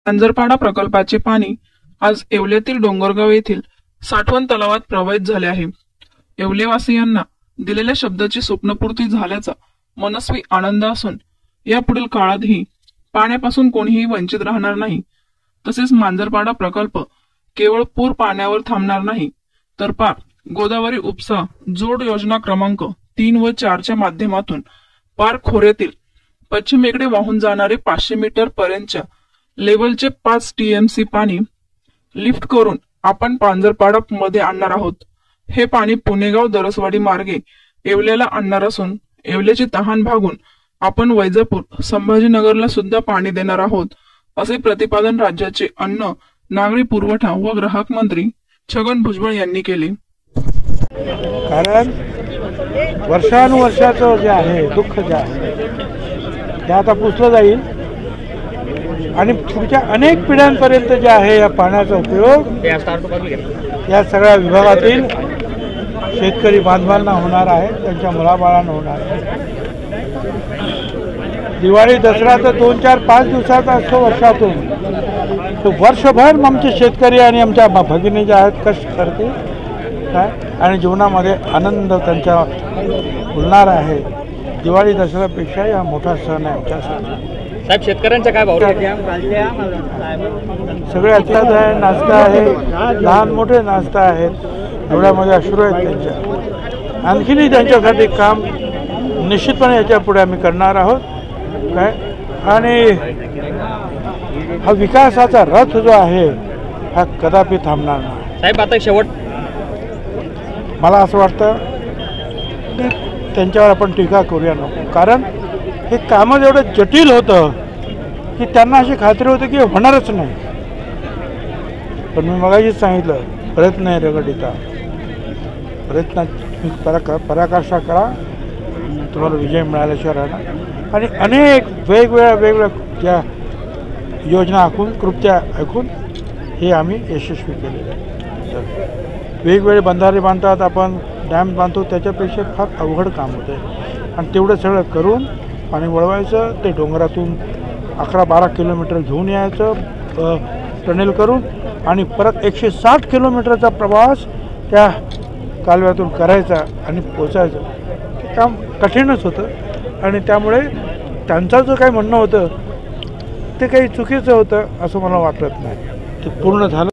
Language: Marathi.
मांजरपाडा प्रकल्पाचे पाणी आज येवल्यातील डोंगरगाव येथील साठवण तलावात प्रवाहित झाले आहे। येवलेवासियांना दिलेल्या शब्दाची स्वप्नपूर्ती झाल्याचा मनस्वी आनंद असून यापुढील काळातही पाण्यापासून कोणीही वंचित राहणार नाही। तसेच मांजरपाडा प्रकल्प केवळ पूर पाण्यावर थांबणार नाही, तर गोदावरी उपसा जोड योजना क्रमांक 3 व 4 च्या माध्यमातून पार खोऱ्यातील पश्चिमेकडे वाहून जाणारे 500 मीटर पर्यंतच्या लेवलचे 5 टीएमसी पाणी लिफ्ट करून आपण मांजरपाडा मध्ये आणणार आहोत। हे पाणी पुणेगाव दरसवाडी मार्गे येवल्याला आणणार असून येवल्याची तहान भागून आपण वैजापूर संभाजीनगरला सुद्धा पाणी देणार आहोत, असे प्रतिपादन राज्याचे अन्न, नागरी पुरवठा व ग्राहक मंत्री छगन भुजबळ यांनी केले। कारण वर्षानुवर्षाचं जे आहे दुःख जे आहे ते आता पुसलं जाईल आणि पुढच्या अनेक पिढ्यांपर्यंत जे आहे या पाण्याचा उपयोग या सगळ्या विभागातील शेतकरी बांधवांना होणार आहे, त्यांच्या मुलाबाळांना होणार आहे। दिवाळी दसरा तर 2, 4, 5 दिवसाचा असतो वर्षातून, तो वर्षभर आमचे शेतकरी आणि आमच्या भगिनी जे आहेत कष्ट करतील काय आणि जीवनामध्ये आनंद त्यांच्या फुलणार आहे। दिवाळी दसऱ्यापेक्षा हा मोठा सण आहे आमच्यासाठी। साहेब, शेतकऱ्यांचा काय भाव सगळे आत्ताच आहे, नाचता आहे, लहान मोठे नाचता आहेत, डोळ्यामध्ये अश्रू आहेत त्यांच्या। आणखीनही त्यांच्यासाठी काम निश्चितपणे याच्या पुढे आम्ही करणार आहोत काय। आणि हा विकासाचा रथ जो आहे हा कदापि थांबणार नाही। साहेब, आता शेवट मला असं वाटतं की त्यांच्यावर आपण टीका करूया नको, कारण हे कामं एवढं जटिल होतं की त्यांना अशी खात्री होती की होणारच नाही। पण मी मगाशीच सांगितलं, प्रयत्न आहे रगडिता, प्रयत्नात पराकाष्ठा करा, तुम्हाला विजय मिळाल्याशिवाय राहणार। आणि अनेक वेगवेगळ्या ज्या योजना आखून कृत्या ऐकून हे आम्ही यशस्वी केलेले आहे। वेगवेगळे बंधारे बांधतात, आपण डॅम बांधतो, त्याच्यापेक्षा फार अवघड काम होतं आहे आणि तेवढं सगळं करून पाणी वळवायचं, ते डोंगरातून 11-12 किलोमीटर घेऊन यायचं टनेल करून आणि परत 160 किलोमीटरचा प्रवास त्या कालव्यातून करायचा आणि पोचायचं। ते काम कठीणच होतं आणि त्यामुळे त्यांचं जो काही म्हणणं होतं ते काही चुकीचं होतं असं मला वाटत नाही। ते पूर्ण झालं।